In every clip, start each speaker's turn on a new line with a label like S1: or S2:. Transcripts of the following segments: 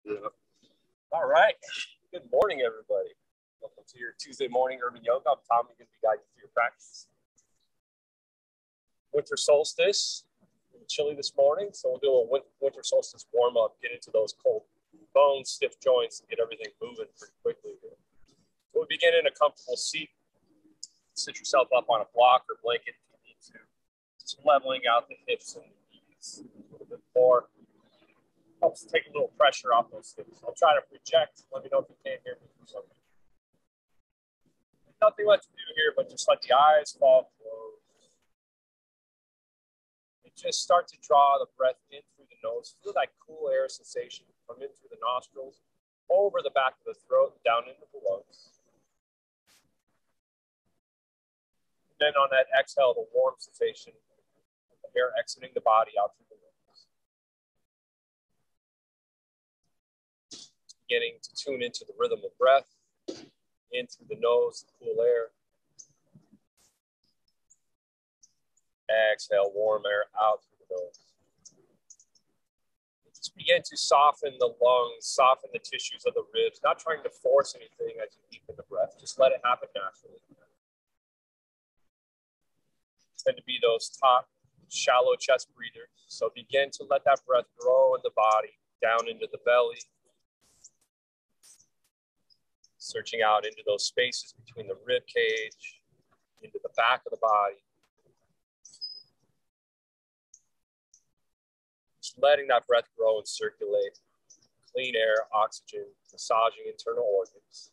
S1: Yeah. All right. Good morning, everybody. Welcome to your Tuesday morning urban yoga. I'm Tom. I'm going to be guiding you through your practice. Winter solstice. It's chilly this morning, so we'll do a winter solstice warm up. Get into those cold bones, stiff joints, and get everything moving pretty quickly here. We'll begin in a comfortable seat. Sit yourself up on a block or blanket if you need to. Just leveling out the hips and the knees a little bit more. Helps take a little pressure off those hips. I'll try to project. Let me know if you can't hear me for something. Nothing left to do here, but just let the eyes fall closed. And just start to draw the breath in through the nose. Feel that cool air sensation come in through the nostrils, over the back of the throat, down into the lungs. And then on that exhale, the warm sensation, the air exiting the body out through the lungs. Beginning to tune into the rhythm of breath. In through the nose, the cool air. Exhale, warm air out through the nose. Just begin to soften the lungs, soften the tissues of the ribs, not trying to force anything as you deepen the breath. Just let it happen naturally. Tend to be those top, shallow chest breathers. So begin to let that breath grow in the body, down into the belly. Searching out into those spaces between the rib cage, into the back of the body. Just letting that breath grow and circulate. Clean air, oxygen, massaging internal organs.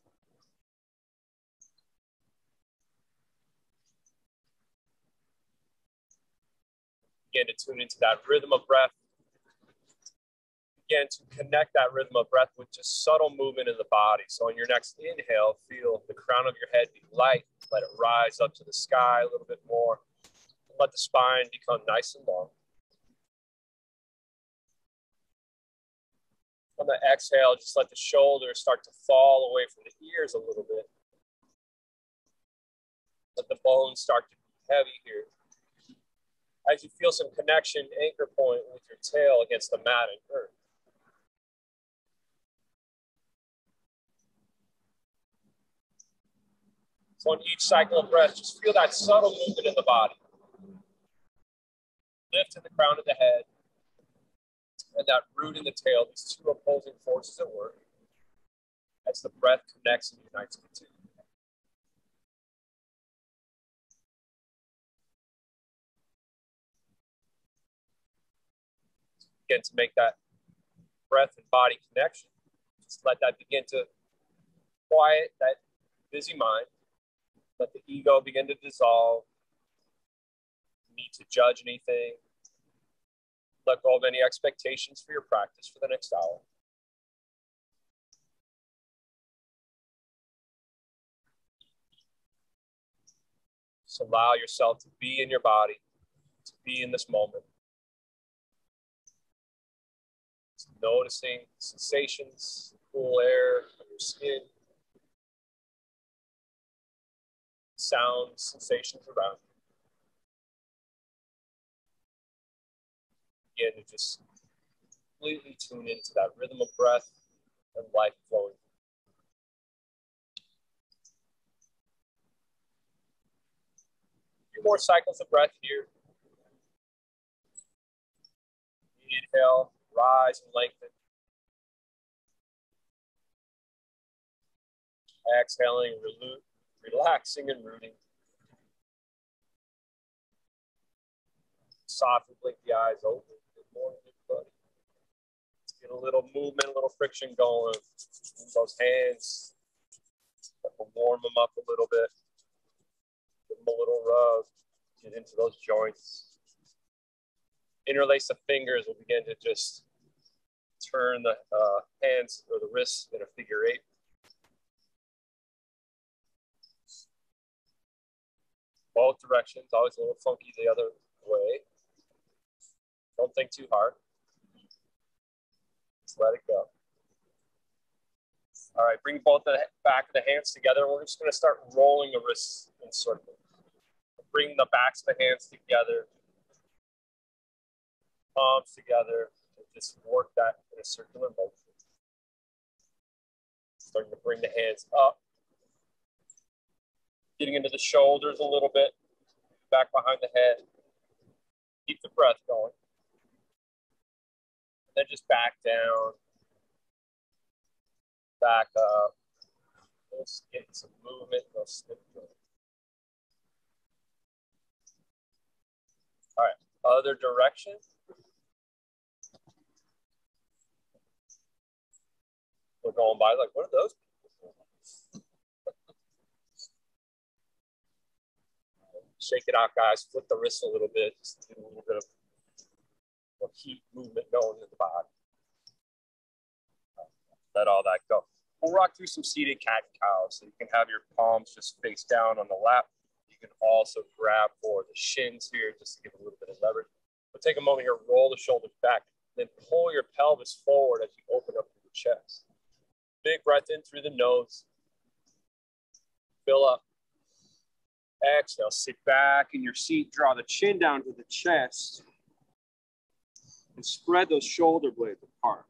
S1: Begin to tune into that rhythm of breath. Begin to connect that rhythm of breath with just subtle movement in the body. So on your next inhale, feel the crown of your head be light. Let it rise up to the sky a little bit more. Let the spine become nice and long. On the exhale, just let the shoulders start to fall away from the ears a little bit. Let the bones start to be heavy here. As you feel some connection, anchor point with your tail against the mat and earth. So on each cycle of breath, just feel that subtle movement in the body. Lift in the crown of the head and that root in the tail, these two opposing forces at work as the breath connects and unites the two. Begin to make that breath and body connection. Just let that begin to quiet that busy mind. Let the ego begin to dissolve. You need to judge anything. Let go of any expectations for your practice for the next hour. Just allow yourself to be in your body, to be in this moment. Just noticing sensations, cool air on your skin. Sound sensations around you. Again, to just completely tune into that rhythm of breath and life flowing. A few more cycles of breath here. Inhale, rise and lengthen. Exhaling, relaxing and rooting. Softly blink the eyes open. Good morning, everybody. Let's get a little movement, a little friction going. Move those hands. We'll warm them up a little bit. Give them a little rub. Get into those joints. Interlace the fingers. We'll begin to just turn the hands or the wrists in a figure eight. Both directions, always a little funky the other way. Don't think too hard. Just let it go. All right, bring both the back of the hands together. We're just going to start rolling the wrists in circles. Bring the backs of the hands together, palms together, and just work that in a circular motion. Starting to bring the hands up. Getting into the shoulders a little bit. Back behind the head. Keep the breath going. And then just back down. Back up. Just get some movement. No stiff joint. All right. Other direction. We're going by like, what are those people? Shake it out, guys. Flip the wrists a little bit. Just get a little bit of heat movement going in the body. Let all that go. We'll rock through some seated cat and cow. So you can have your palms just face down on the lap. You can also grab for the shins here just to give a little bit of leverage. But take a moment here, roll the shoulders back, then pull your pelvis forward as you open up your chest. Big breath in through the nose. Fill up. Exhale, sit back in your seat, draw the chin down to the chest, and spread those shoulder blades apart.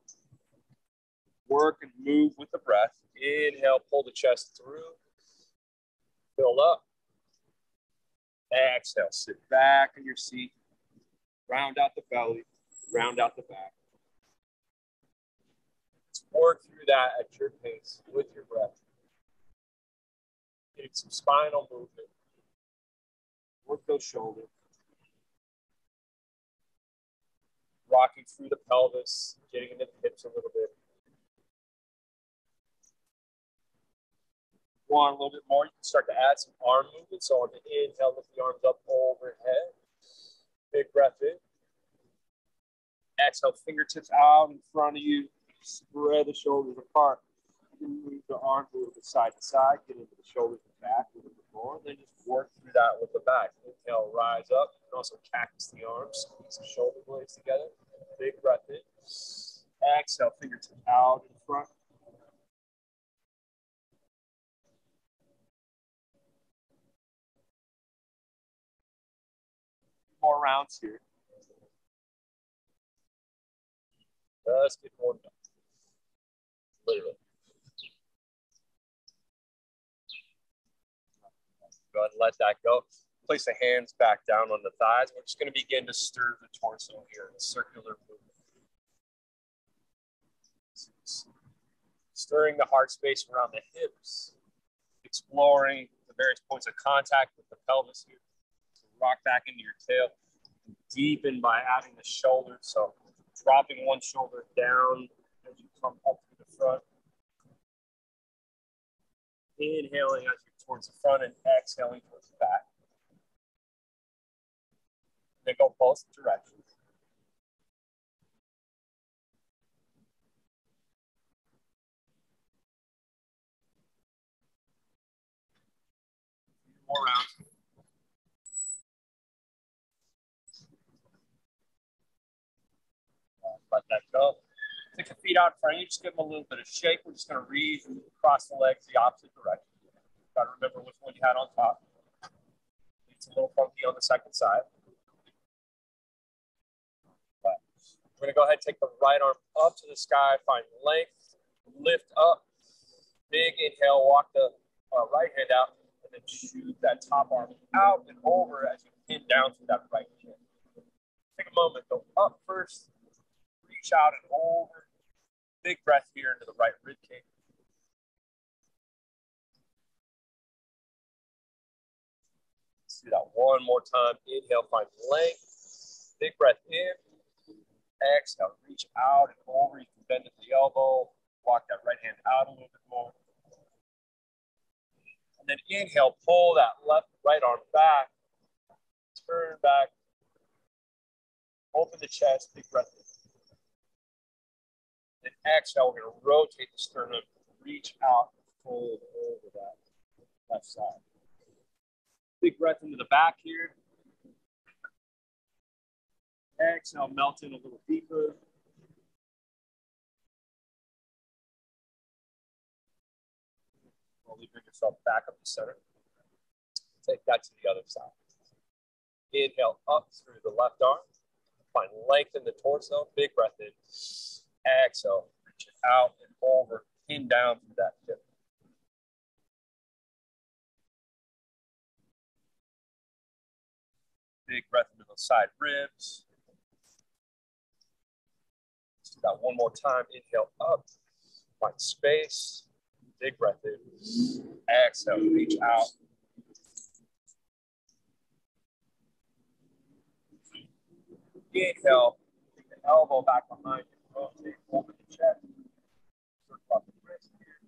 S1: Work and move with the breath. Inhale, pull the chest through. Fill up. Exhale, sit back in your seat. Round out the belly, round out the back. Let's work through that at your pace with your breath. Getting some spinal movement. Work those shoulders. Rocking through the pelvis, getting into the hips a little bit. Go on a little bit more. You can start to add some arm movement. So on the inhale, lift the arms up overhead. Big breath in. Exhale, fingertips out in front of you. Spread the shoulders apart. You can move the arms a little bit side to side. Get into the shoulders and back a little bit more. Then just work through that with the back. Inhale, rise up. You can also cactus the arms. Squeeze the shoulder blades together. Big breath in. Exhale, fingertips out in front. More rounds here. Let's get warmed up. Literally. Go ahead and let that go. Place the hands back down on the thighs. We're just going to begin to stir the torso here in a circular movement. Stirring the heart space around the hips. Exploring the various points of contact with the pelvis here. So rock back into your tail. Deepen by adding the shoulders. So dropping one shoulder down as you come up to the front. Inhaling as you towards the front and exhaling towards the back. They go both directions. More rounds. Let that go. Take the feet out in front of you. Just give them a little bit of shake. We're just going to reach and cross the legs the opposite direction. Got to remember which one you had on top. It's a little funky on the second side. But we're going to go ahead and take the right arm up to the sky. Find length. Lift up. Big inhale. Walk the right hand out. And then shoot that top arm out and over as you pin down through that right hand. Take a moment. Go up first. Reach out and over. Big breath here into the right rib cage. Let's do that one more time. Inhale, find length. Big breath in. Exhale, reach out and over. You can bend at the elbow. Walk that right hand out a little bit more. And then inhale, pull that right arm back. Turn back. Open the chest. Big breath in. Then exhale, we're going to rotate the sternum, reach out, fold over that left side. Big breath into the back here. Exhale, melt in a little deeper. Slowly bring yourself back up to center. Take that to the other side. Inhale up through the left arm. Find length in the torso. Big breath in. Exhale, reach it out and over. Pin down through that hip. Big breath into those side ribs. Let's do that one more time. Inhale up, find space. Big breath in. Exhale, reach out. Inhale, take the elbow back behind you. Rotate, open the chest. Circle the wrist here.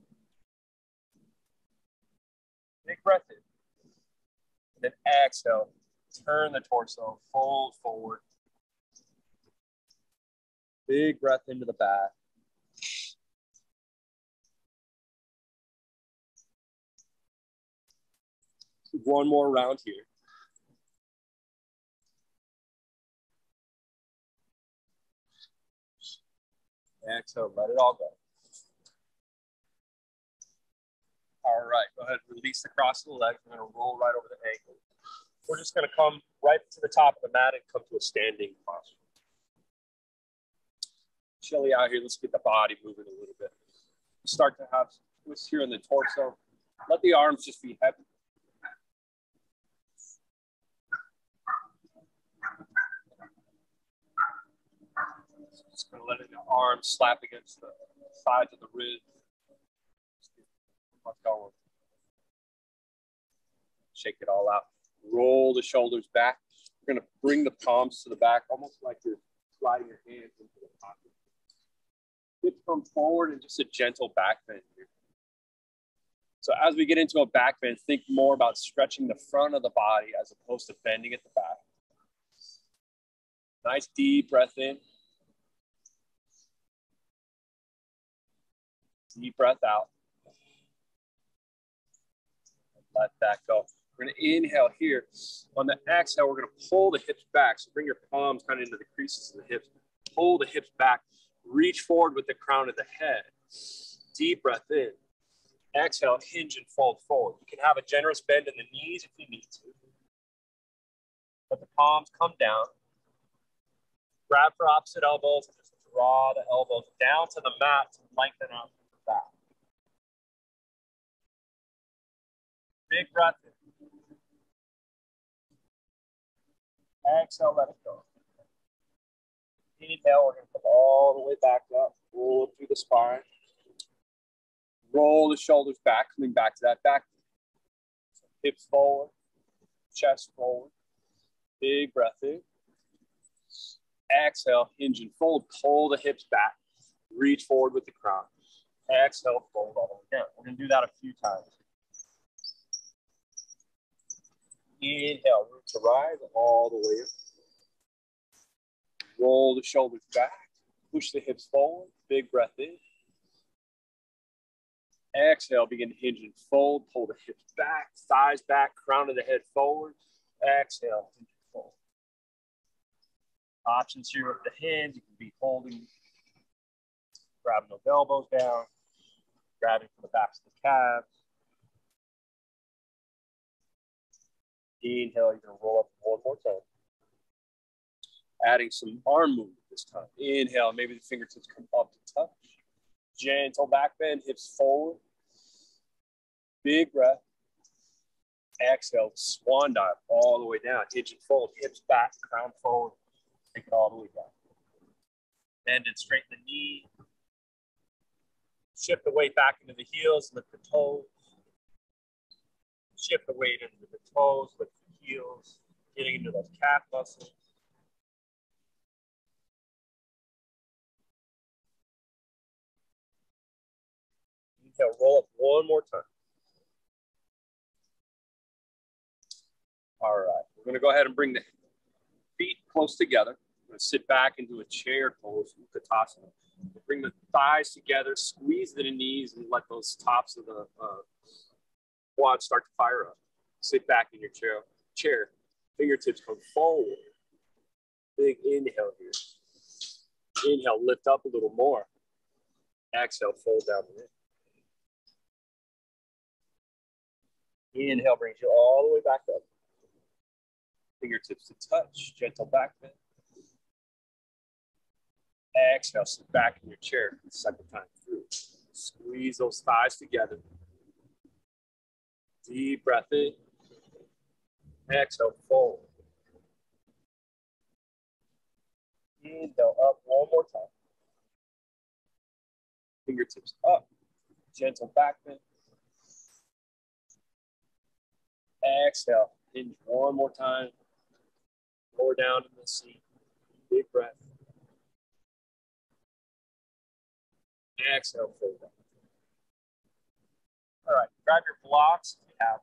S1: Big breath in. And then exhale, turn the torso, fold forward. Big breath into the back. One more round here. Exhale, let it all go. All right, go ahead, release the cross of the legs. We're gonna roll right over the ankle. We're just gonna come right to the top of the mat and come to a standing posture. Chilly out here, let's get the body moving a little bit. Start to have twists here in the torso. Let the arms just be heavy. Just gonna let the arms slap against the sides of the ribs. Let's go. Shake it all out. Roll the shoulders back. We're gonna bring the palms to the back, almost like you're sliding your hands into the pocket. Hips come forward and just a gentle back bend here. So as we get into a back bend, think more about stretching the front of the body as opposed to bending at the back. Nice deep breath in. Deep breath out. Let that go. We're going to inhale here. On the exhale, we're going to pull the hips back. So bring your palms kind of into the creases of the hips. Pull the hips back. Reach forward with the crown of the head. Deep breath in. Exhale, hinge and fold forward. You can have a generous bend in the knees if you need to. Let the palms come down. Grab for opposite elbows and just draw the elbows down to the mat to lengthen out the back. Big breath in. Exhale, let it go. Inhale, we're going to come all the way back up. Roll through the spine. Roll the shoulders back, coming back to that back. So hips forward, chest forward. Big breath in. Exhale, hinge and fold. Pull the hips back. Reach forward with the crown. Exhale, fold all the way down. We're going to do that a few times. Inhale, root to rise all the way up. Roll the shoulders back. Push the hips forward. Big breath in. Exhale, begin to hinge and fold. Pull the hips back, thighs back, crown of the head forward. Exhale, hinge and fold. Options here with the hands. You can be holding, grabbing those elbows down, grabbing from the backs of the calves. Inhale, you're going to roll up one more time. Adding some arm movement this time. Inhale, maybe the fingertips come up to touch. Gentle back bend, hips forward. Big breath. Exhale, swan dive all the way down. Hinge and fold, hips back, crown forward. Take it all the way down. Bend and straighten the knee. Shift the weight back into the heels, lift the toes. Shift the weight into the toes, lift the heels, getting into those calf muscles. Inhale, roll up one more time. All right, we're going to go ahead and bring the feet close together. I'm going to sit back into a chair pose, Tadasana. Bring the thighs together, squeeze the knees, and let those tops of the quads start to fire up. Sit back in your chair. Fingertips come forward. Big inhale here. Inhale, lift up a little more. Exhale, fold down the neck. Inhale brings you all the way back up. Fingertips to touch, gentle back bend. Exhale, sit back in your chair for the second time through. Squeeze those thighs together. Deep breath in. Exhale, fold. Inhale up one more time. Fingertips up. Gentle back bend. Exhale. Hinge one more time. Lower down in the seat. Big breath. Exhale, fold down. All right, grab your blocks if you have.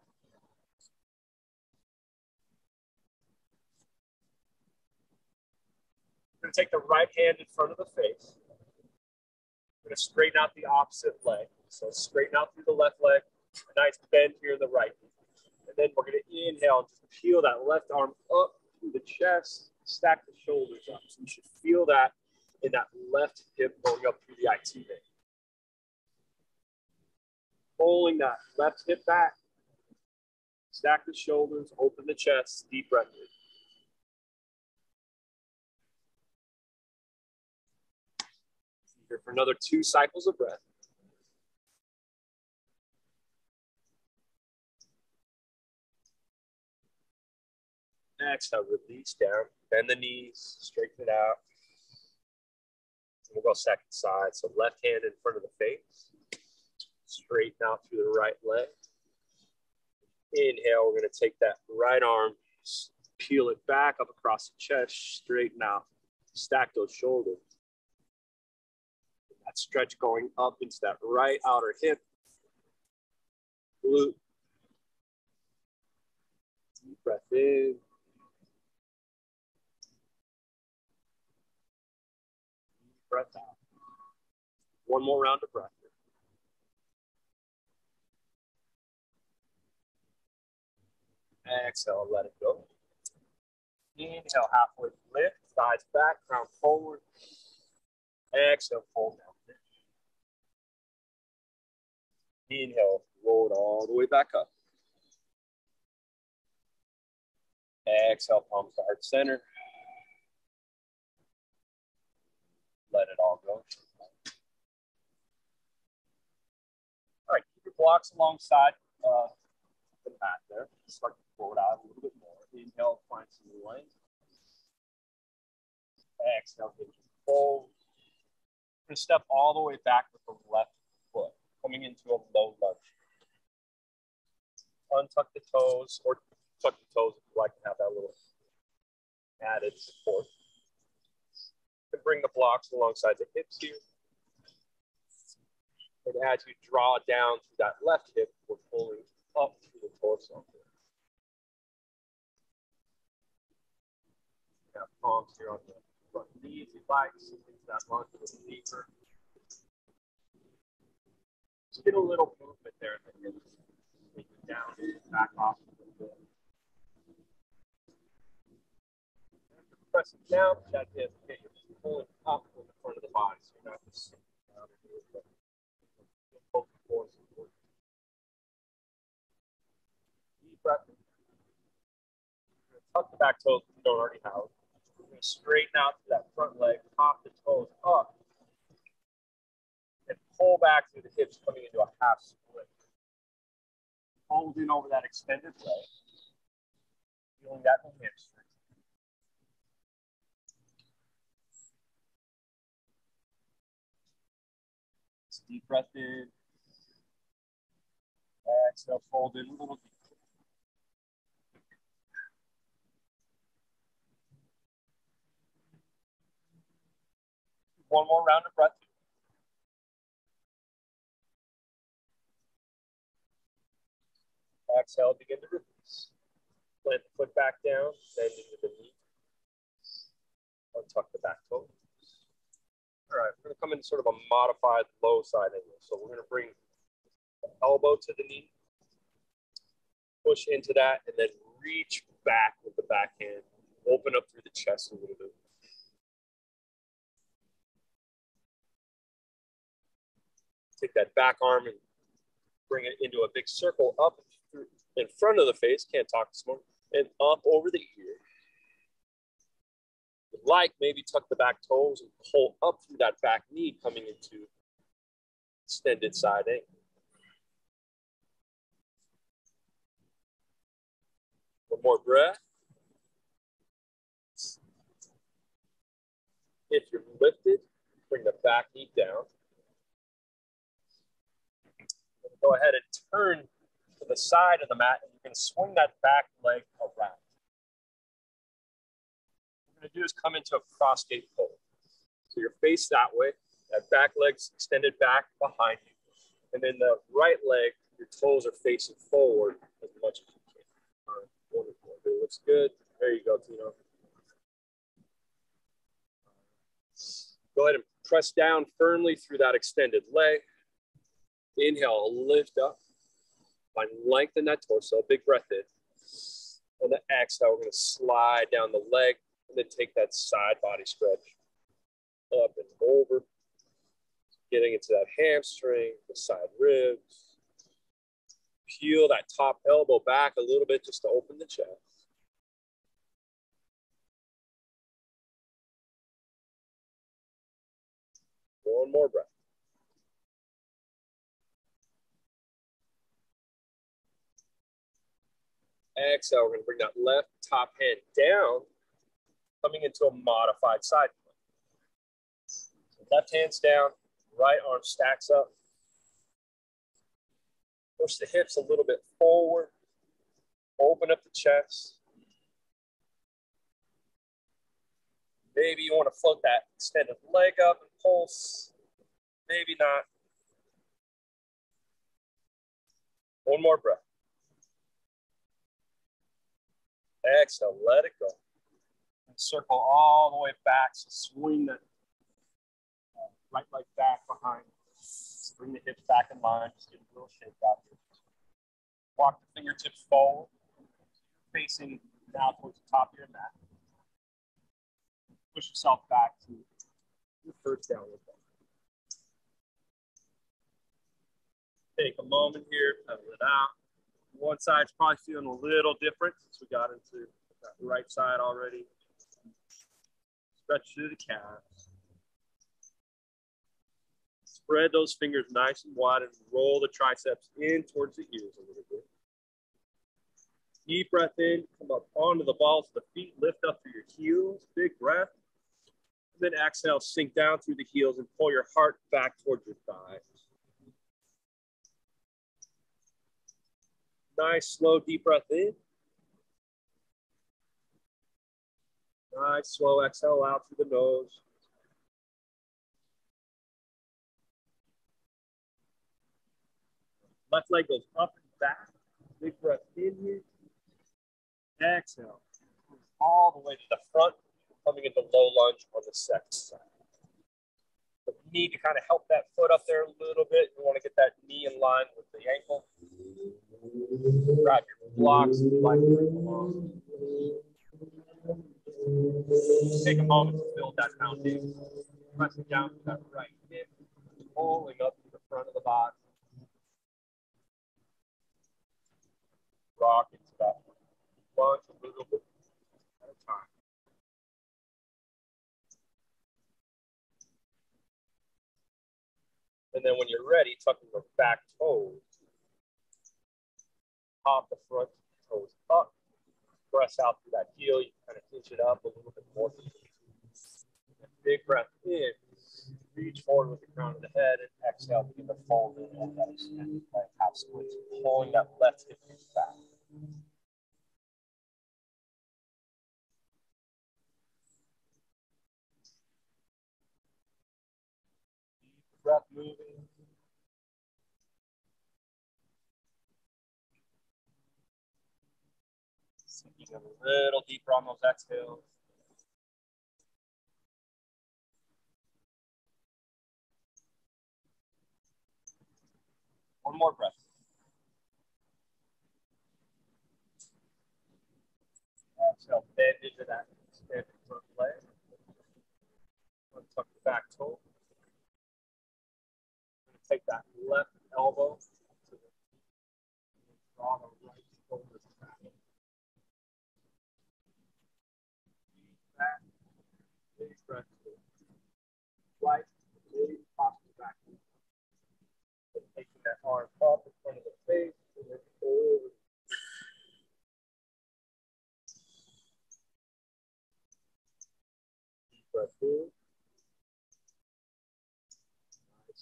S1: We're going to take the right hand in front of the face. We're going to straighten out the opposite leg. So straighten out through the left leg. A nice bend here in the right. And then we're going to inhale and just peel that left arm up through the chest. Stack the shoulders up. So you should feel that in that left hip going up through the IT band. Pulling that left hip back. Stack the shoulders, open the chest, deep breath in. Here for another 2 cycles of breath. Exhale, release down, bend the knees, straighten it out. We'll go second side. So left hand in front of the face. Straighten out through the right leg. Inhale, we're going to take that right arm, peel it back up across the chest, straighten out, stack those shoulders. That stretch going up into that right outer hip, glute. Deep breath in. Deep breath out. One more round of breath. Exhale, let it go. Inhale, halfway lift, thighs back, crown forward. Exhale, fold down. Inhale, roll it all the way back up. Exhale, palms to heart center. Let it all go. All right, keep your blocks alongside the mat there. Start to pull it out a little bit more. Inhale, find some length. Exhale, hinge and fold. We're going to step all the way back with the left foot, coming into a low lunge. Untuck the toes, or tuck the toes if you like to have that little added support. And bring the blocks alongside the hips here. And as you draw down through that left hip, we're pulling up through the torso. Got palms here on the front knee if you'd like, sink into that lunge a little deeper. Just get a little movement there in the hips. Take it down, back off a little bit. Press it down, that hip, okay, you're pulling up in the front of the body, so you're not just sinking down and doing it. Both forces. Deep breath in. Tuck the back toes if you don't already have it. We're going to straighten out to that front leg, pop the toes up, and pull back through the hips, coming into a half split. Hold in over that extended leg, feeling that in the hamstring. Deep breath in. Exhale, fold in a little deeper. One more round of breath. Exhale, begin to release. Plant the foot back down, bend into the knee. Untuck the back toe. All right, we're going to come into sort of a modified low side angle. So we're going to bring the elbow to the knee, push into that, and then reach back with the back hand. Open up through the chest a little bit. Take that back arm and bring it into a big circle up in front of the face. Can't talk this morning. And up over the ear. If you'd like, maybe tuck the back toes and pull up through that back knee, coming into extended side angle. One more breath. If you're lifted, bring the back knee down. Go ahead and turn to the side of the mat, and you're going to swing that back leg around. What we're going to do is come into a cross gate pose. So you're faced that way, that back leg's extended back behind you. And then the right leg, your toes are facing forward as much as you can. All right, wonderful. It looks good. There you go, Tino. Go ahead and press down firmly through that extended leg. Inhale, lift up. Find length in that torso. Big breath in. On the exhale, we're going to slide down the leg and then take that side body stretch up and over. Getting into that hamstring, the side ribs. Peel that top elbow back a little bit just to open the chest. One more breath. Exhale, we're going to bring that left top hand down, coming into a modified side plank. So left hand's down, right arm stacks up. Push the hips a little bit forward. Open up the chest. Maybe you want to float that extended leg up and pulse. Maybe not. One more breath. Exhale, let it go. And circle all the way back. So swing that right leg back behind. Just bring the hips back in line. Just get a little shake out here. Walk the fingertips forward. Facing now towards the top of your mat. Push yourself back to your first downward dog. Take a moment here, pedal it out. One side's probably feeling a little different since we got into that right side already. Stretch through the calves. Spread those fingers nice and wide and roll the triceps in towards the ears a little bit. Deep breath in, come up onto the balls of the feet, lift up through your heels, big breath. And then exhale, sink down through the heels and pull your heart back towards your thighs. Nice, slow, deep breath in. Nice, slow exhale out through the nose. Left leg goes up and back. Big breath in here. Exhale. All the way to the front, coming into low lunge on the second side. But you need to kind of help that foot up there a little bit. You want to get that knee in line with the ankle. Grab your blocks if you like to bring them along. Take a moment to build that foundation. Pressing down to that right hip, pulling up to the front of the body. Rock into that lunge a little bit at a time. And then when you're ready, tucking your back toes. Pop the front toes up. Press out through that heel. You kind of hinge it up a little bit more. Big breath in. Reach forward with the crown of the head and exhale. Begin to fold in on that extended leg half split. Pulling that left hip back. Deep breath moving. Sinking a little deeper on those exhales. One more breath. Exhale, bend into that extended front leg. Tuck the back toe. Take that left elbow to the draw the right shoulder back. Back. Big breath. Right. Big posture back.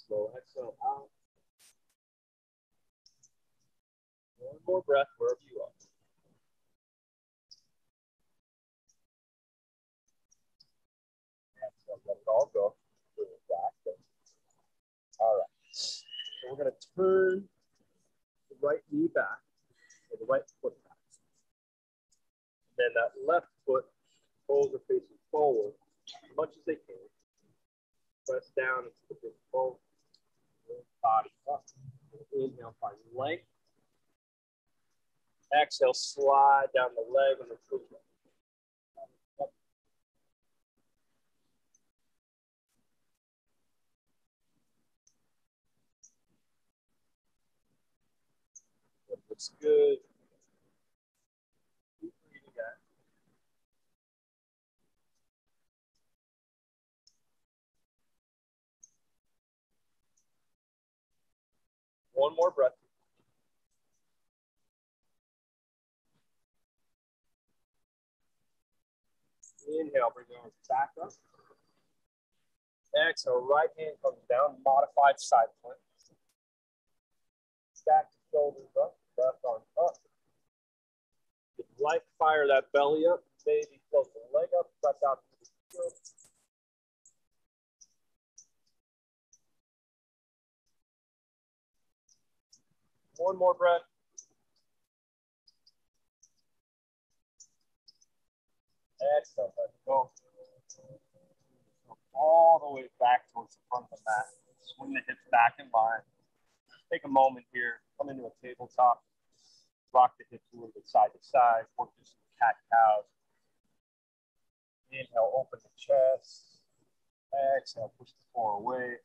S1: slow. Exhale out. One more breath wherever you are. Exhale, let it all go. Bring it back. All right. So we're going to turn the right knee back and the right foot back. And then that left foot, toes are facing forward as much as they can. Press down into the big bone. Body up. Inhale, find length. Exhale, slide down the leg and the foot. Up. That looks good. Keep breathing out. One more breath. Inhale, bring the arms back up. Exhale, right hand comes down, modified side plank. Stack the shoulders up, left arm up. If you like, fire that belly up, maybe float the leg up, press out to the heel. One more breath. Exhale, let go. All the way back towards the front of the mat. Swing the hips back in line. Take a moment here. Come into a tabletop. Rock the hips a little bit side to side. Work through some cat-cows. Inhale, open the chest. Exhale, push the floor away.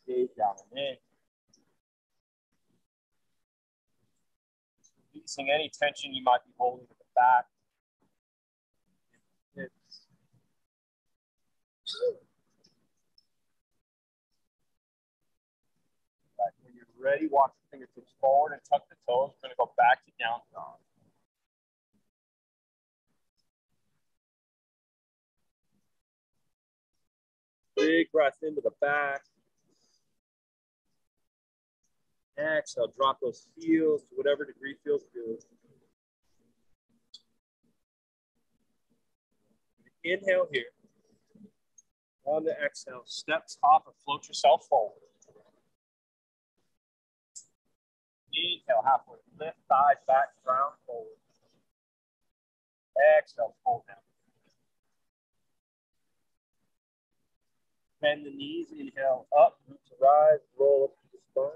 S1: Gaze down and in. Releasing any tension you might be holding at the back. Hips. Right, when you're ready, walk the fingertips forward and tuck the toes. We're going to go back to down dog. Big breath into the back. Exhale, drop those heels to whatever degree feels good. Inhale here. On the exhale, step, top, or float yourself forward. Inhale, halfway. Lift thighs back, ground forward. Exhale, fold down. Bend the knees, inhale up, root to rise, roll up to the spine.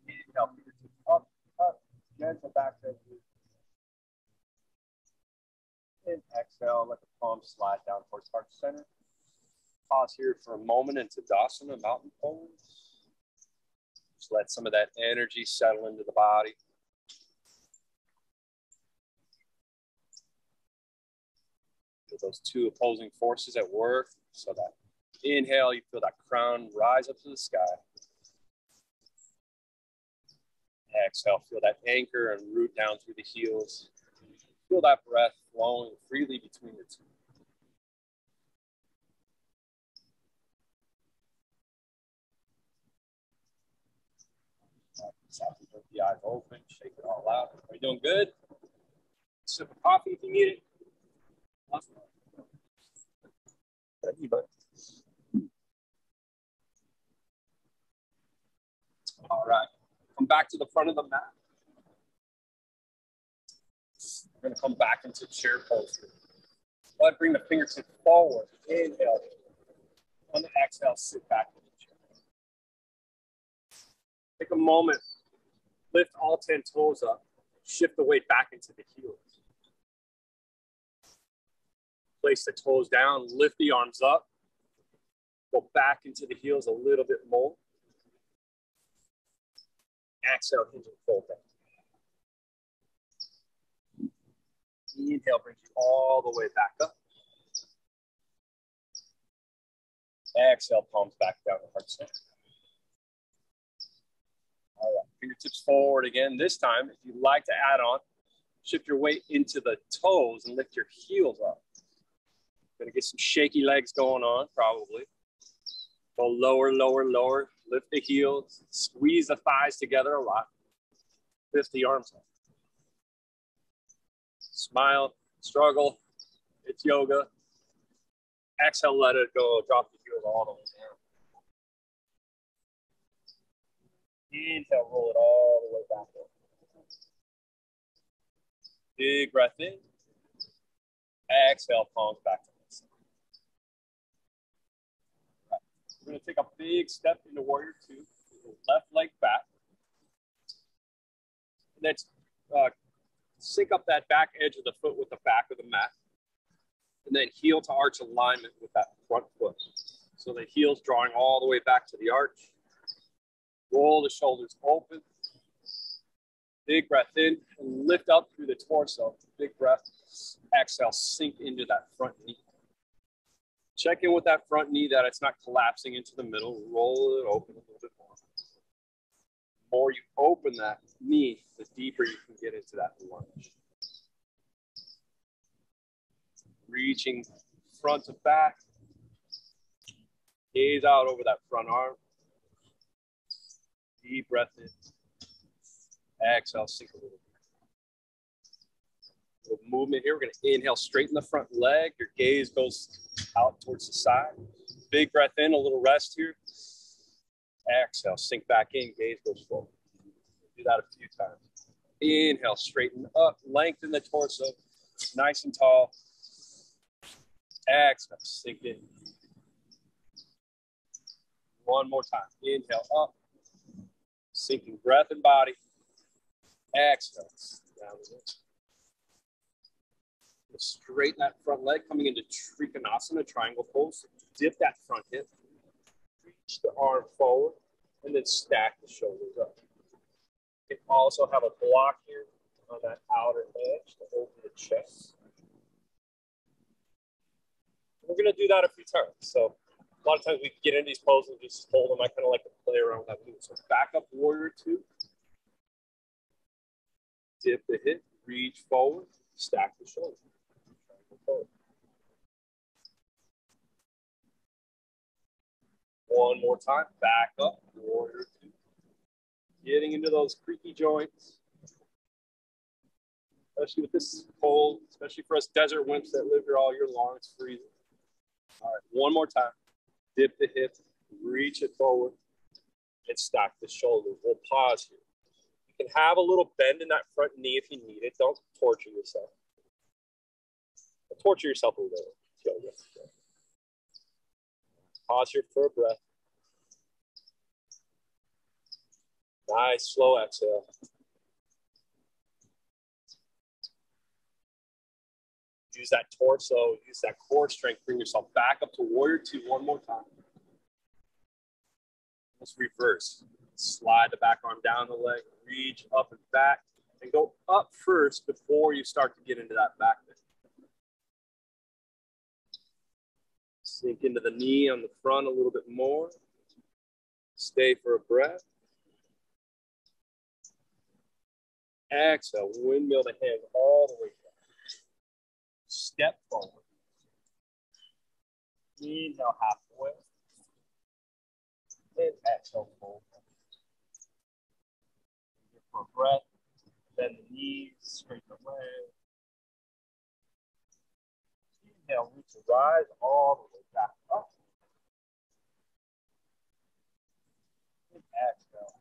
S1: Inhale, fingertips up, up, gentle back bend. And exhale, let the palms slide down towards heart center. Pause here for a moment in Tadasana, mountain pose. Just let some of that energy settle into the body. Feel those two opposing forces at work. So that inhale, you feel that crown rise up to the sky. Exhale, feel that anchor and root down through the heels. Feel that breath flowing freely between the two. Keep the eyes open, shake it all out. Are you doing good? Sip of coffee if you need it. All right, come back to the front of the mat. We're going to come back into chair pose here. Go ahead, bring the fingertips forward. Inhale. On the exhale, sit back in the chair. Take a moment. Lift all 10 toes up. Shift the weight back into the heels. Place the toes down. Lift the arms up. Go back into the heels a little bit more. Exhale, hinge and fold down. Inhale brings you all the way back up. Exhale, palms back down to heart center. All right, fingertips forward again. This time, if you'd like to add on, shift your weight into the toes and lift your heels up. Gonna get some shaky legs going on, probably. Go lower, lower, lower. Lift the heels. Squeeze the thighs together a lot. Lift the arms up. Smile, struggle. It's yoga. Exhale, let it go. Drop the heels all the way down. Inhale, roll it all the way back up. Big breath in. Exhale, palms back to the side. Right. We're going to take a big step into warrior two. Left leg back. And let's sync up that back edge of the foot with the back of the mat. And then heel to arch alignment with that front foot. So the heel's drawing all the way back to the arch. Roll the shoulders open. Big breath in and lift up through the torso. Big breath. Exhale, sink into that front knee. Check in with that front knee that it's not collapsing into the middle. Roll it open a little bit more. The more you open that knee, the deeper you can get into that lunge. Reaching front to back. Gaze out over that front arm. Deep breath in. Exhale, sink a little bit. Little movement here. We're going to inhale, straighten the front leg. Your gaze goes out towards the side. Big breath in, a little rest here. Exhale, sink back in, gaze goes forward. Do that a few times. Inhale, straighten up, lengthen the torso, nice and tall. Exhale, sink in. One more time. Inhale up, sinking breath and body. Exhale, down the edge. Straighten that front leg, coming into Trikonasana, triangle pose. Dip that front hip, reach the arm forward, and then stack the shoulders up. You can also have a block here on that outer edge to open the chest. We're going to do that a few times. So a lot of times we get into these poses and just hold them. I kind of like to play around with that move. So back up, warrior two. Dip the hip, reach forward, stack the shoulders. One more time, back up, warrior two. Getting into those creaky joints. Especially with this cold, especially for us desert wimps that live here all year long, it's freezing. All right, one more time. Dip the hip, reach it forward, and stack the shoulders. We'll pause here. You can have a little bend in that front knee if you need it. Don't torture yourself. Torture yourself a little. Pause here for a breath. Nice, slow exhale. Use that torso, use that core strength. Bring yourself back up to warrior two one more time. Let's reverse. Slide the back arm down the leg, reach up and back, and go up first before you start to get into that back bend. Sink into the knee on the front a little bit more. Stay for a breath. Exhale, windmill the hands all the way down. Step forward. Inhale halfway. And exhale forward. Get for a breath. Bend the knees, straighten the legs. Inhale, reach the rise all the way back up. And exhale.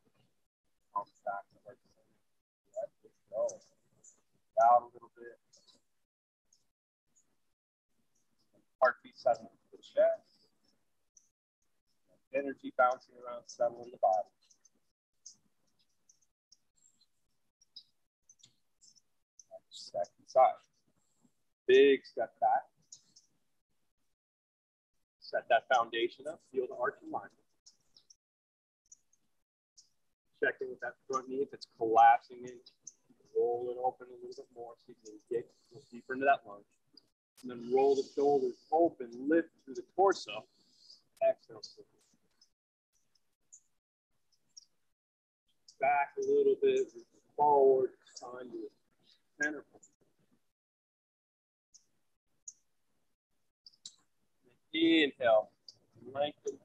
S1: Come back to the let it go. Out a little bit. Heartbeat settling to the chest. Energy bouncing around, settling the body. Second side. Big step back. Set that foundation up. Feel the arch alignment. Check in with that front knee if it's collapsing in. Roll it open a little bit more so you can get a little deeper into that lunge. And then roll the shoulders open, lift through the torso. Exhale. Back a little bit, forward, find your center point. Inhale, lengthen,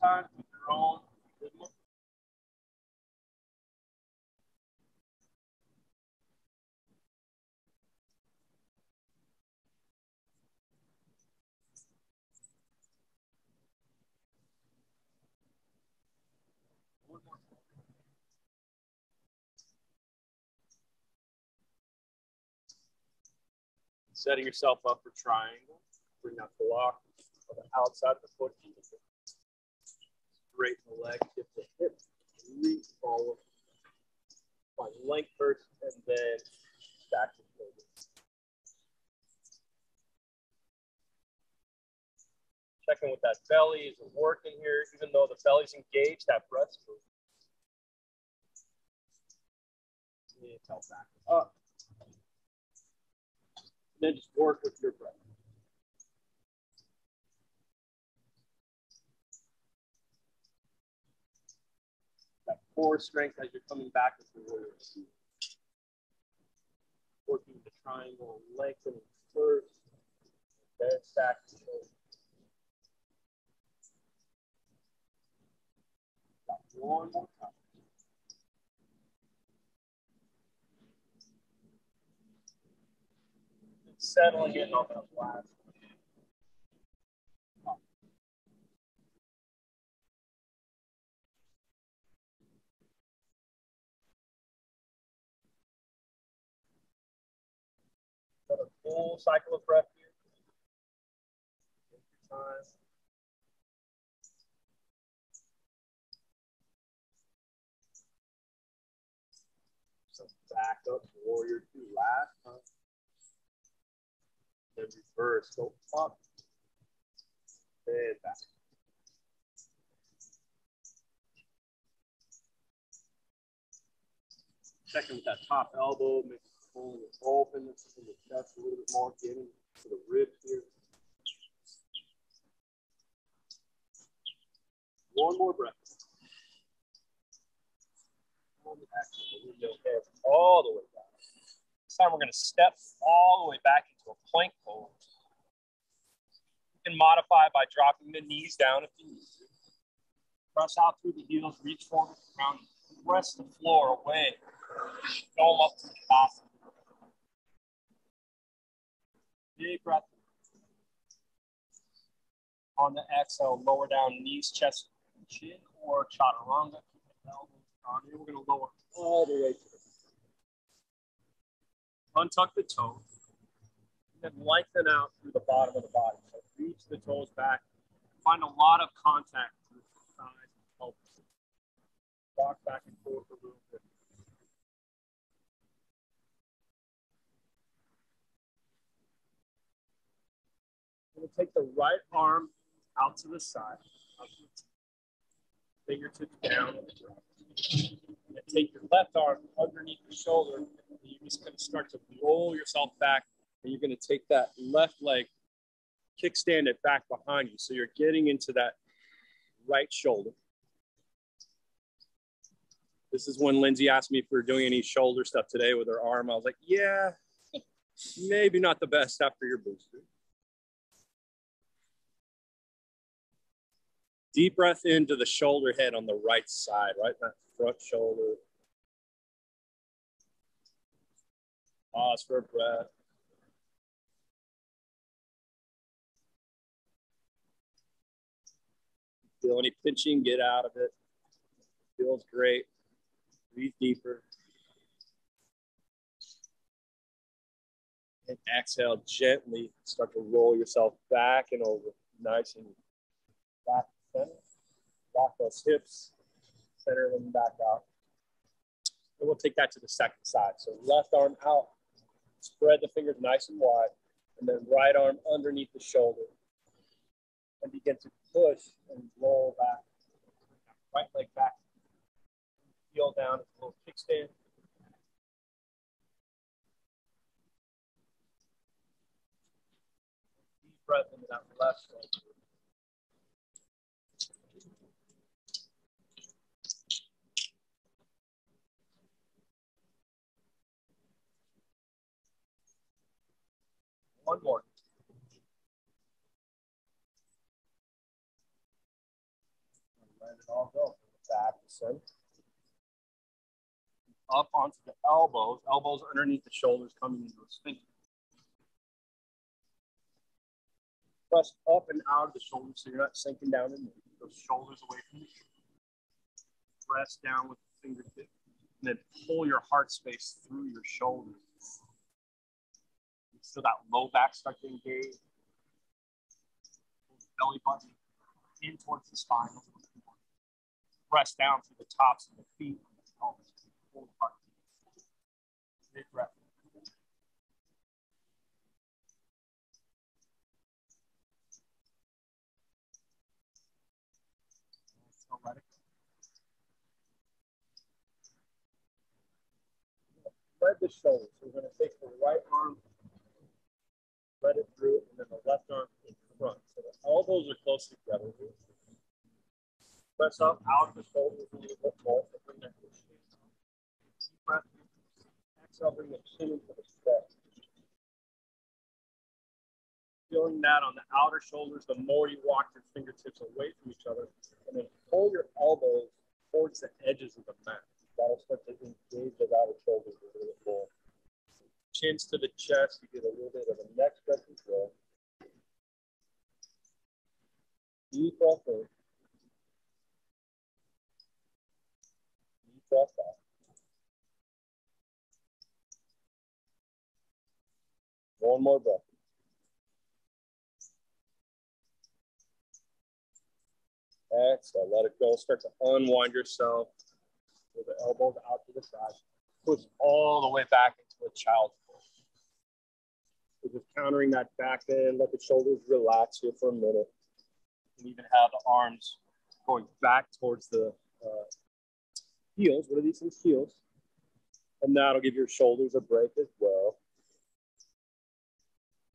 S1: time with your own rhythm. One more. Setting yourself up for triangle. Bring that block on the outside of the foot. Straighten the leg, hip to hip, reach forward. Find length first, and then back to forward. Checking with that belly. Is it working here? Even though the belly's engaged, that breath's moving. Inhale back up. And then just work with your breath. That core strength as you're coming back with the warrior two. Working the triangle, lengthening first, then back to shoulder. Got one more time. And settling in on that last one. Another full cycle of breath here. Take your time. So back up to warrior two last time. Then reverse, go up, then back. Checking with that top elbow, maybe pulling it open in the chest a little bit more, getting to the ribs here. One more breath. On the exhale, we're going to head all the way back. This time we're going to step all the way back into a plank pose. You can modify by dropping the knees down if you need to. Press out through the heels, reach forward to the ground, press the floor away. Dome up to Tadasana. Big breath. On the exhale, lower down knees, chest, chin, or Chaturanga. Keep the elbows on here. We're going to lower all the way to the floor. Untuck the toes. And then lengthen out through the bottom of the body. So reach the toes back. Find a lot of contact through the thighs and pelvis. Rock back and forth a little bit. I'm going to take the right arm out to the side. Fingertips down on the ground. And take your left arm underneath the shoulder. And you're just going to start to roll yourself back. And you're going to take that left leg, kickstand it back behind you. So you're getting into that right shoulder. This is when Lindsay asked me if we were doing any shoulder stuff today with her arm. I was like, yeah, maybe not the best after your booster. Deep breath into the shoulder head on the right side, right? That front shoulder. Pause for a breath. Feel any pinching, get out of it. Feels great. Breathe deeper. And exhale gently. Start to roll yourself back and over. Nice and back to center. Lock those hips. Center them back out. And we'll take that to the second side. So left arm out. Spread the fingers nice and wide. And then right arm underneath the shoulder. And begin to push and roll back. Right leg back. Heel down. It's a little kickstand. Deep breath into that left leg. One more. Let it all go. Back to center. Up onto the elbows. Elbows underneath the shoulders coming into a sphincter. Press up and out of the shoulders so you're not sinking down in those shoulders away from you. Press down with the fingertip. And then pull your heart space through your shoulders. So that low back start to engage. Belly button in towards the spine. Press down through the tops of the feet. Pull the heart. Big breath. So let it go. Spread the shoulders. So we're going to take the right arm, spread it through, and then the left arm in front. So the elbows are close together. Press up out of the shoulders a little bit more. So bring that to the chin. Deep breath. Exhale, bring the chin into the chest. Feeling that on the outer shoulders, the more you walk your fingertips away from each other, and then pull your elbows towards the edges of the mat. That'll start to engage those outer shoulders a little bit more. Chins to the chest, you get a little bit of a neck stretch as well. Deep breath in. Deep breath out. One more breath. Exhale, let it go. Start to unwind yourself. With the elbows out to the side. Push all the way back into a child's pose. So just countering that back bend. Let the shoulders relax here for a minute. You even have the arms going back towards the heels. What are these things? Heels. And that'll give your shoulders a break as well.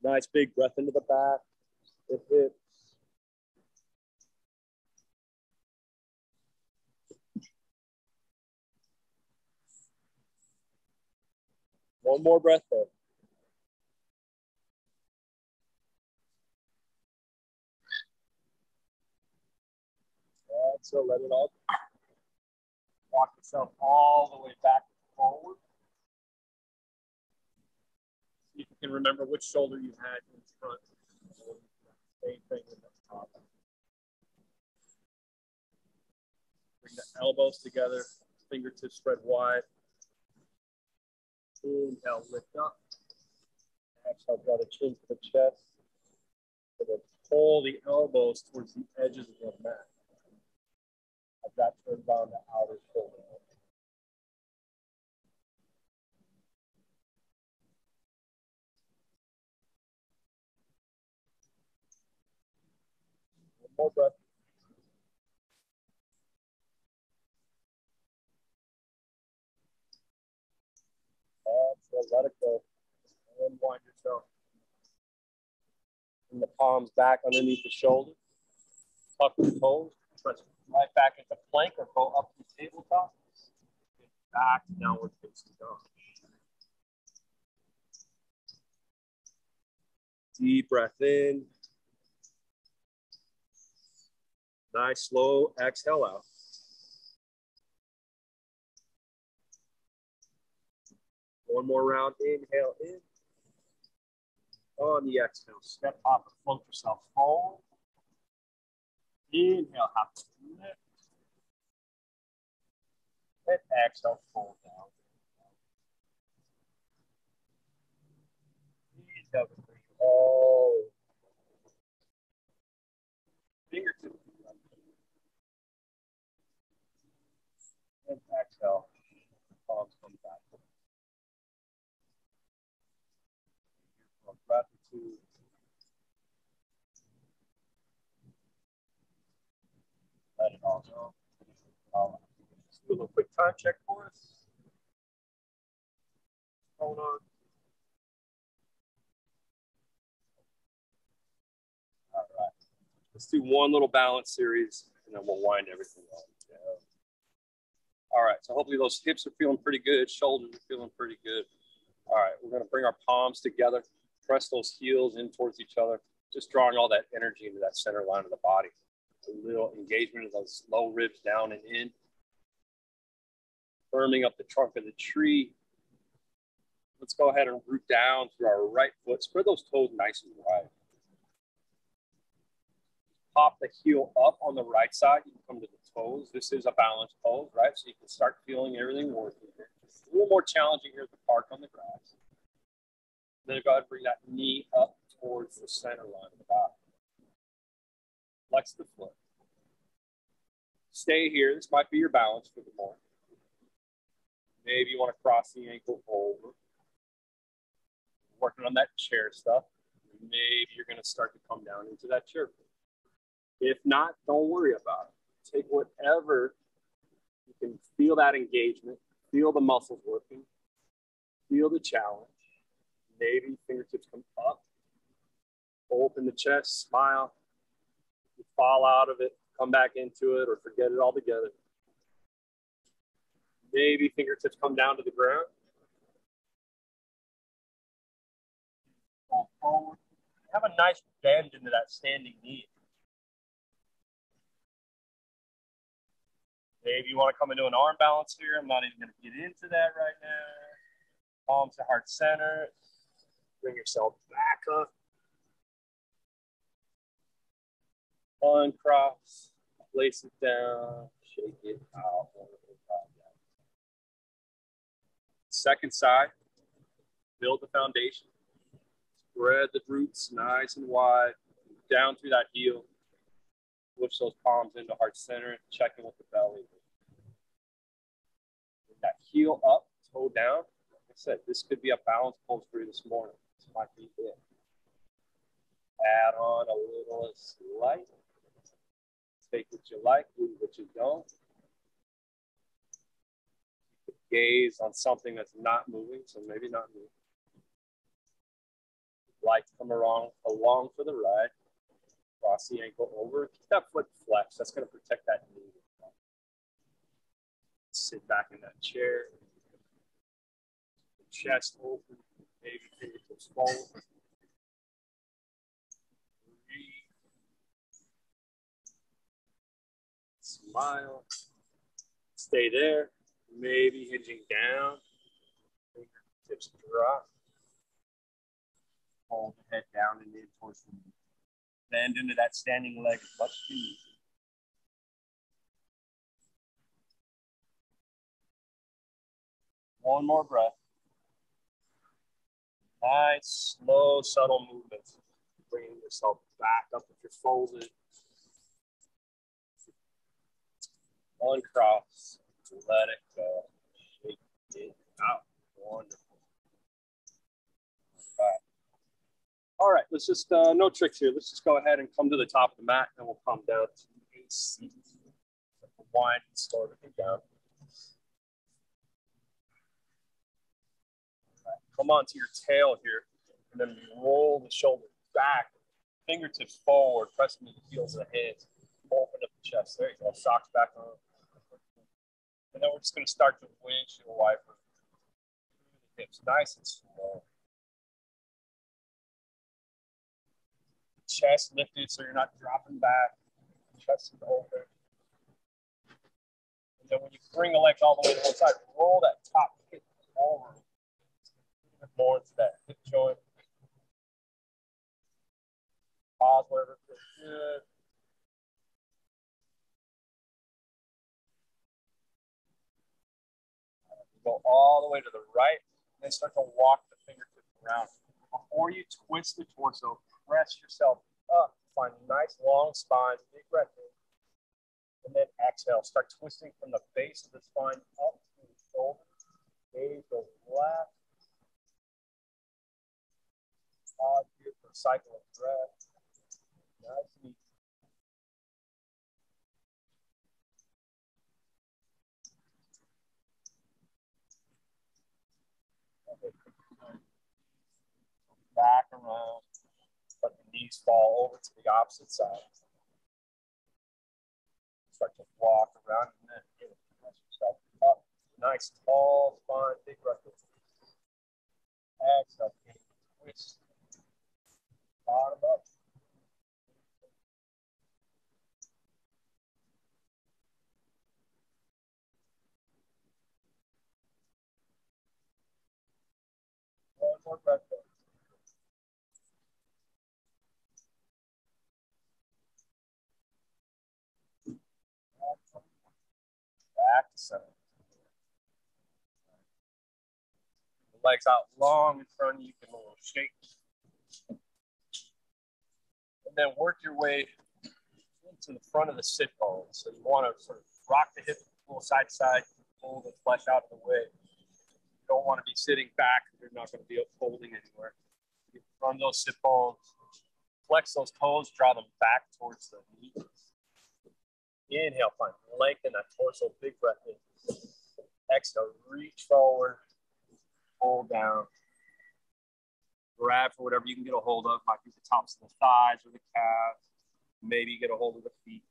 S1: Nice big breath into the back, the hips. One more breath there. So let it all go. Walk yourself all the way back forward. See if you can remember which shoulder you had in front. Same thing in the top. Bring the elbows together, fingertips spread wide. Inhale, lift up. Exhale, draw the chin to the chest. And then pull the elbows towards the edges of the mat. As that turns on the outer shoulder. One more breath. Exhale, let it go. Unwind yourself. Bring the palms back underneath the shoulder. Tuck the toes. Press right back into plank or go up to tabletop. Back to downward facing dog. Deep breath in. Nice slow exhale out. One more round. Inhale in. On the exhale, step up and float yourself forward. Inhale, have to lift. And exhale, fold down. Inhale, bring all fingertips. And exhale, palms come back. Breath or two. Let it all go. Let's do a little quick time check for us. Hold on. All right. Let's do one little balance series, and then we'll wind everything up. Yeah. All right. So hopefully those hips are feeling pretty good. Shoulders are feeling pretty good. All right. We're going to bring our palms together. Press those heels in towards each other. Just drawing all that energy into that center line of the body. A little engagement of those low ribs down and in. Firming up the trunk of the tree. Let's go ahead and root down through our right foot. Spread those toes nice and wide. Pop the heel up on the right side. You can come to the toes. This is a balanced pose, right? So you can start feeling everything working here. It's a little more challenging here at the park on the grass. Then go ahead and bring that knee up towards the center line of the body. Flex the foot. Stay here. This might be your balance for the morning. Maybe you want to cross the ankle over. Working on that chair stuff. Maybe you're going to start to come down into that chair. If not, don't worry about it. Take whatever you can feel that engagement, feel the muscles working, feel the challenge. Maybe fingertips come up, open the chest, smile. You fall out of it, come back into it, or forget it altogether. Maybe fingertips come down to the ground. Fall forward. Have a nice bend into that standing knee. Maybe you want to come into an arm balance here. I'm not even going to get into that right now. Palms to heart center. Bring yourself back up. Uncross. Place it down. Shake it out. Second side. Build the foundation. Spread the roots nice and wide. Down through that heel. Push those palms into heart center. Check in with the belly. Bring that heel up, toe down. Like I said, this could be a balance pose for you this morning. This might be it. Add on a little slight. Take what you like, leave what you don't. Keep the gaze on something that's not moving, so maybe not moving. Like to come along for the ride. Cross the ankle over. Keep that foot flexed. That's going to protect that knee. Sit back in that chair. Chest open. Maybe fingertips forward. Breathe. Smile. Stay there. Maybe hinging down. Fingertips drop. Hold the head down and in towards the knee. Bend into that standing leg as much as you need. One more breath. Nice, slow, subtle movements. Bringing yourself back up if you're folded. Uncross. Let it go. Shake it out. Wonderful. All right. All right, let's just, no tricks here. Let's just go ahead and come to the top of the mat, and we'll come down to a seat. Wind and slow everything down. Right. Come onto your tail here, and then roll the shoulders back, fingertips forward, pressing the heels of the hands. Open up the chest. There you go. Socks back on. And then we're just going to start to windshield wiper the hips, nice and slow. Chest lifted so you're not dropping back. Chest is open. And then when you bring the legs all the way to one side, roll that top hip over. More into that hip joint. Pause wherever it feels good. Go all the way to the right, and then start to walk the fingertips around. Before you twist the torso, press yourself up. Find a nice long spine, big breath in. And then exhale. Start twisting from the base of the spine up to the shoulder. Gaze goes left. Pause here for a cycle of breath. Nice and easy. Back around. Let the knees fall over to the opposite side. Start to walk around and then press yourself up. Nice, tall spine, big breath. Exhale, twist. Bottom up. more breath there. Back to center. The legs out long in front of you. You can a little shake. And then work your way into the front of the sit bone. So you want to sort of rock the hip a little side to side, pull the flesh out of the way. You don't want to be sitting back. You're not going to be holding anywhere. You run those sit bones, flex those toes, draw them back towards the knees. Inhale, find lengthen that torso, big breath in. Exhale, reach forward, pull down. Grab for whatever you can get a hold of. Might be the tops of the thighs or the calves. Maybe get a hold of the feet.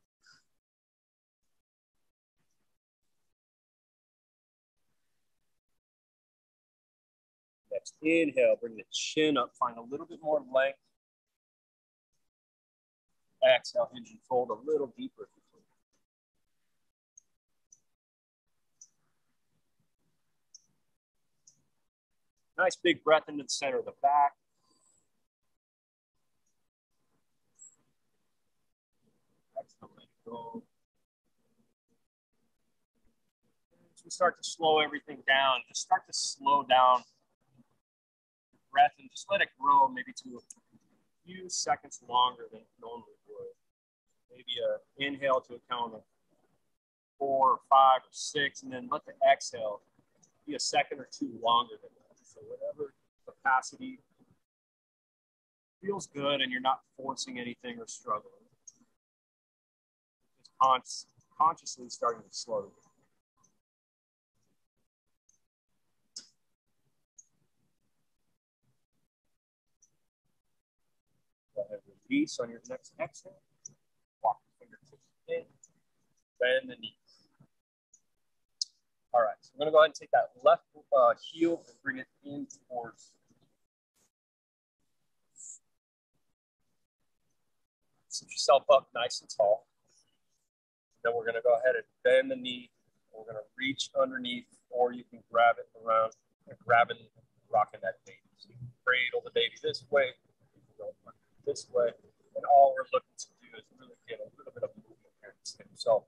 S1: Next, inhale, bring the chin up, find a little bit more length. Exhale, hinge and fold a little deeper. Nice big breath into the center of the back. Exhale, let it go. As we start to slow everything down, just start to slow down the breath and just let it grow maybe to a few seconds longer than it normally would. Maybe an inhale to a count of 4 or 5 or 6, and then let the exhale be a second or two longer than that. So whatever capacity feels good and you're not forcing anything or struggling. Just consciously starting to slow down. Go ahead and release on your next exhale. Walk the fingertips in, bend the knees. All right, so I'm gonna go ahead and take that left heel and bring it in towards. Sit yourself up nice and tall. Then we're gonna go ahead and bend the knee. We're gonna reach underneath, or you can grab it around, grabbing, rocking that baby. So you can cradle the baby this way, this way, and all we're looking to do is really get a little bit of movement here. So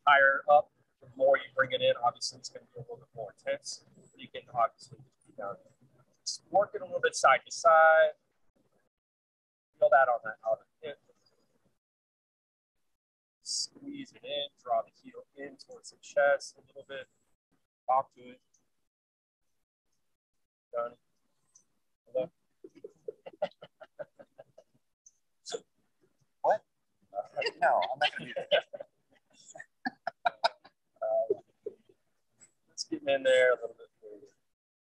S1: higher up, the more you bring it in, obviously it's going to be a little bit more intense. You can obviously just be down there. Just work it a little bit side to side. Feel that on that outer hip. Squeeze it in, draw the heel in towards the chest a little bit. Talk to it. Done. What? No, I'm not going to do that. Let's get in there a little bit further.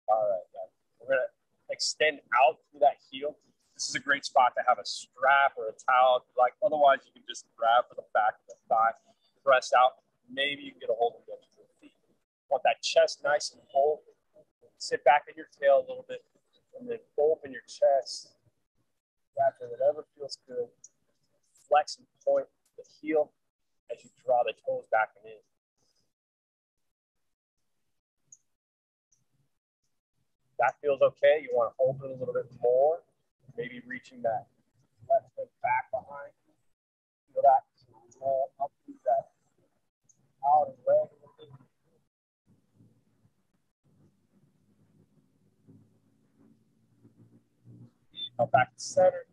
S1: All right, guys. We're going to extend out through that heel. This is a great spot to have a strap or a towel. Like, otherwise, you can just grab for the back of the thigh, press out. Maybe you can get a hold of the edge of your feet. Want that chest nice and full. Sit back in your tail a little bit, and then open your chest. After whatever feels good. Flex and point the heel as you draw the toes back and in. That feels okay. You want to open a little bit more. Maybe reaching that left foot back behind. Feel that roll up through that outer leg a little bit. Come back to center.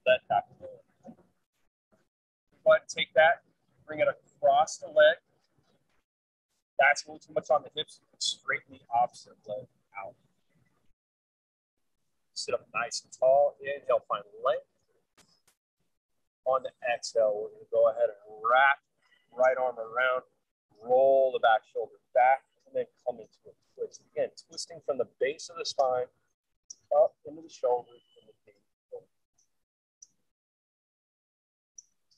S1: Let that go. Go ahead and take that. Bring it across the leg. That's a little too much on the hips. You can straighten the opposite leg out. Sit up nice and tall. Inhale, find length. On the exhale, we're going to go ahead and wrap right arm around, roll the back shoulder back, and then come into a twist. Again, twisting from the base of the spine up into the shoulders and the base of the shoulder.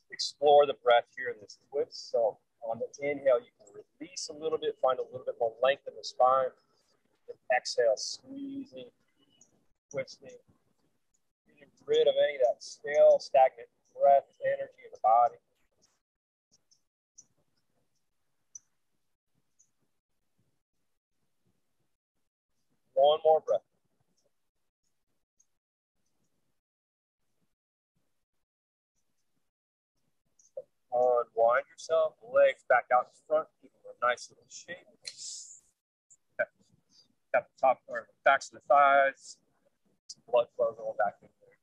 S1: Explore the breath here in this twist. So on the inhale, you can release a little bit, find a little bit more length in the spine. And exhale, squeezing, twisting, getting rid of any of that stale, stagnant breath, energy in the body. One more breath. Unwind yourself, legs back out in front, keep a nice little shape. Got the top or backs of the thighs, some blood flow going back in there.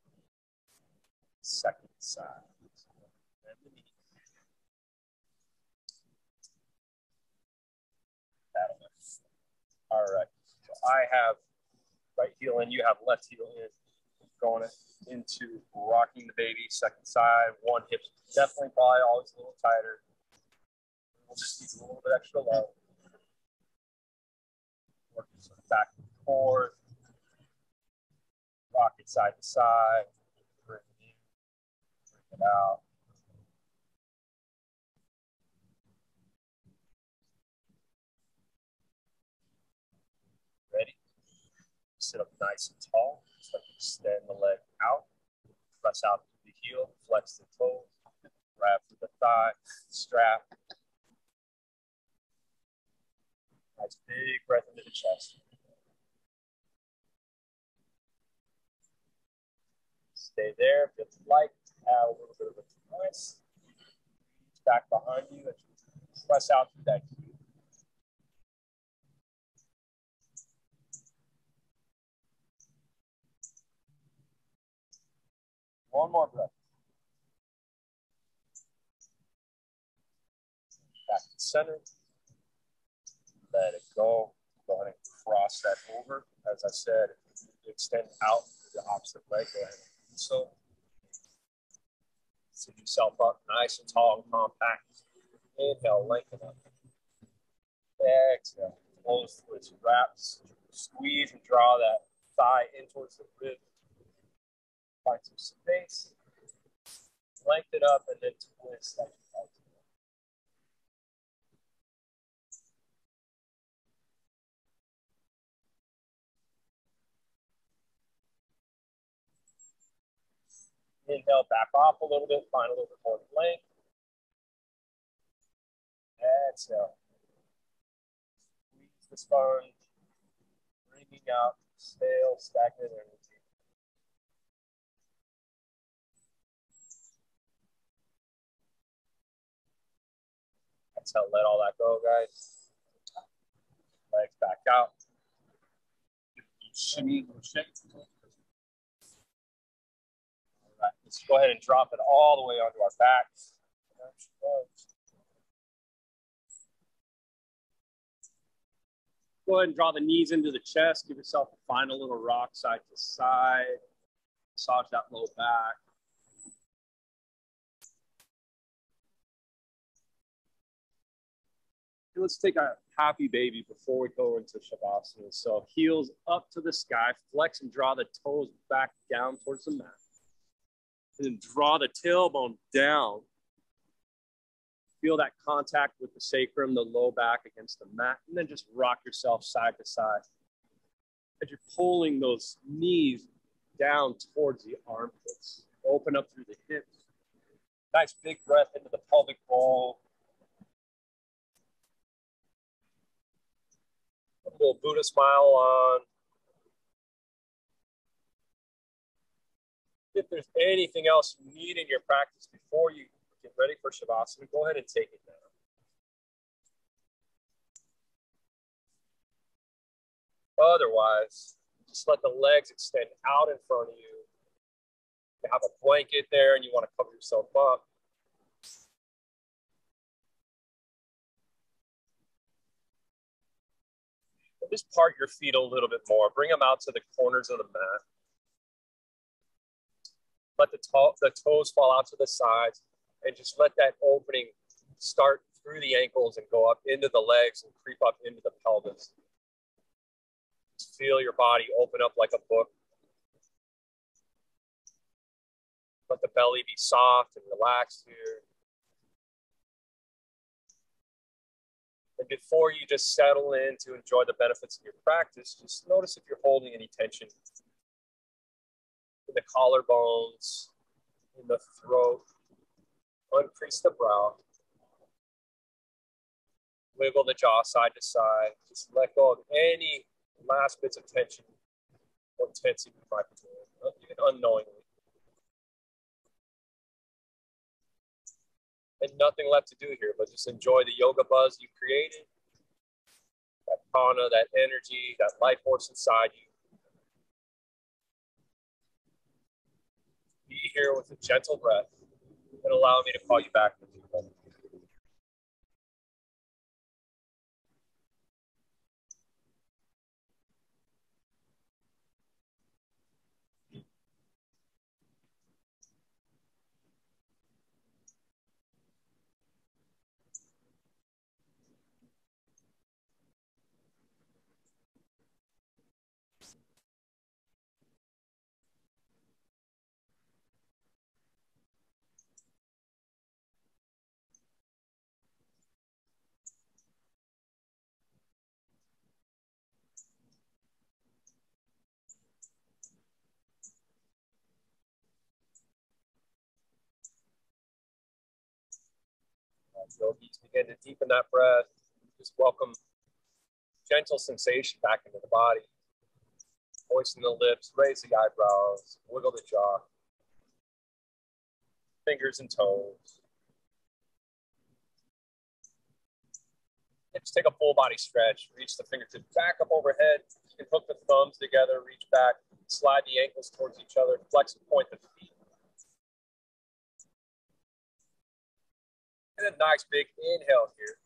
S1: Second side. And the knee. All right. So I have right heel in, you have left heel in. Going into rocking the baby, second side, one hip definitely probably always a little tighter. We'll just need a little bit extra love. Working sort of back and forth, rock it side to side, bring it in, bring it out. Ready? Sit up nice and tall, just like extend the leg out, press out through the heel, flex the toes, grab through the thigh, strap. Nice big breath into the chest. Stay there. If it's light, add a little bit of a twist. Back behind you and press out through that heel. One more breath. Back to center. Let it go. Go ahead and cross that over. As I said, if you extend out to the opposite leg, go ahead and do so. Sit yourself up nice and tall and compact. Inhale, lengthen up. Exhale, close twist, wraps, squeeze and draw that thigh in towards the rib. Find some space. Lengthen up and then twist like that. Inhale, back off a little bit, find a little bit more length. Exhale. Squeeze the sponge, bringing out stale, stagnant energy. Exhale, let all that go, guys. Legs back out. Shimmy, shake. All right, let's go ahead and drop it all the way onto our backs. Go ahead and draw the knees into the chest. Give yourself a final little rock side to side. Massage that low back. And let's take a happy baby before we go into Shavasana. So heels up to the sky, flex and draw the toes back down towards the mat. And then draw the tailbone down. Feel that contact with the sacrum, the low back against the mat, and then just rock yourself side to side. As you're pulling those knees down towards the armpits. Open up through the hips. Nice big breath into the pelvic bowl. A little Buddha smile on. If there's anything else you need in your practice before you get ready for Shavasana, go ahead and take it now. Otherwise, just let the legs extend out in front of you. You have a blanket there and you want to cover yourself up. And just part your feet a little bit more. Bring them out to the corners of the mat. Let the toes fall out to the sides and just let that opening start through the ankles and go up into the legs and creep up into the pelvis. Just feel your body open up like a book. Let the belly be soft and relaxed here. And before you just settle in to enjoy the benefits of your practice, just notice if you're holding any tension in the collarbones, in the throat. Uncrease the brow. Wiggle the jaw side to side. Just let go of any last bits of tension or tensing you might be doing, even unknowingly. and nothing left to do here, but just enjoy the yoga buzz you created, that prana, that energy, that life force inside you. Be here with a gentle breath and allow me to call you back in a few moments. Yogis, begin to deepen that breath. Just welcome gentle sensation back into the body. Moisten the lips, raise the eyebrows, wiggle the jaw, fingers and toes. And just take a full body stretch. Reach the fingertips back up overhead. You can hook the thumbs together, reach back, slide the ankles towards each other, flex and point the feet. And a nice big inhale here.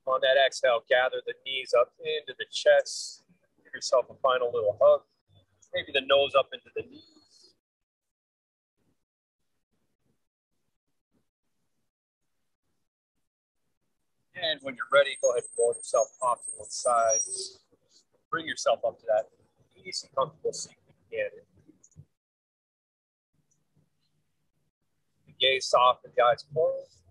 S1: On that exhale, gather the knees up into the chest. Give yourself a final little hug. Maybe the nose up into the knees. And when you're ready, go ahead and roll yourself off to one side. Bring yourself up to that easy, comfortable seat if you can. The gaze soft and the eyes closed.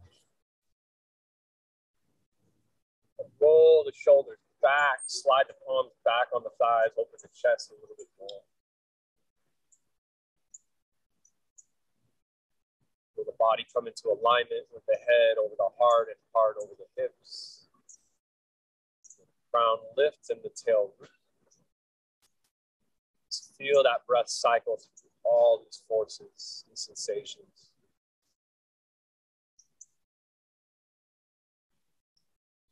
S1: And roll the shoulders back, slide the palms back on the thighs, open the chest a little bit more. Feel the body come into alignment with the head over the heart and heart over the hips. The crown lifts and the tail roots. Feel that breath cycle through all these forces and sensations.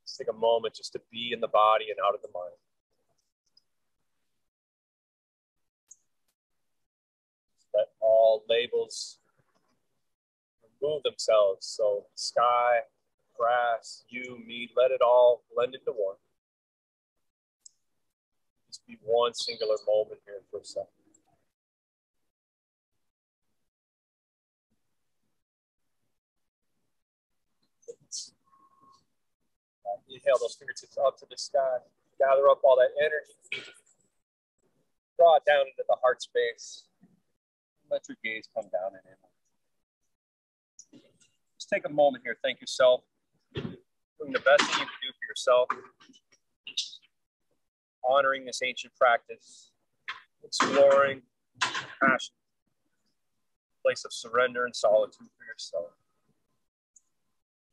S1: Just take a moment just to be in the body and out of the mind. Let all labels remove themselves. So sky, grass, you, me, let it all blend into one. Just be one singular moment here for a second. Inhale those fingertips up to the sky. Gather up all that energy. Draw it down into the heart space. Let your gaze come down and in. Just take a moment here. Thank yourself. Doing the best thing you can do for yourself. Honoring this ancient practice. Exploring passion. Place of surrender and solitude for yourself.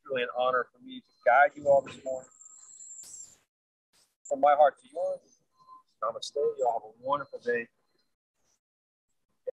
S1: Really an honor for me to guide you all this morning. From my heart to yours, namaste. You all have a wonderful day.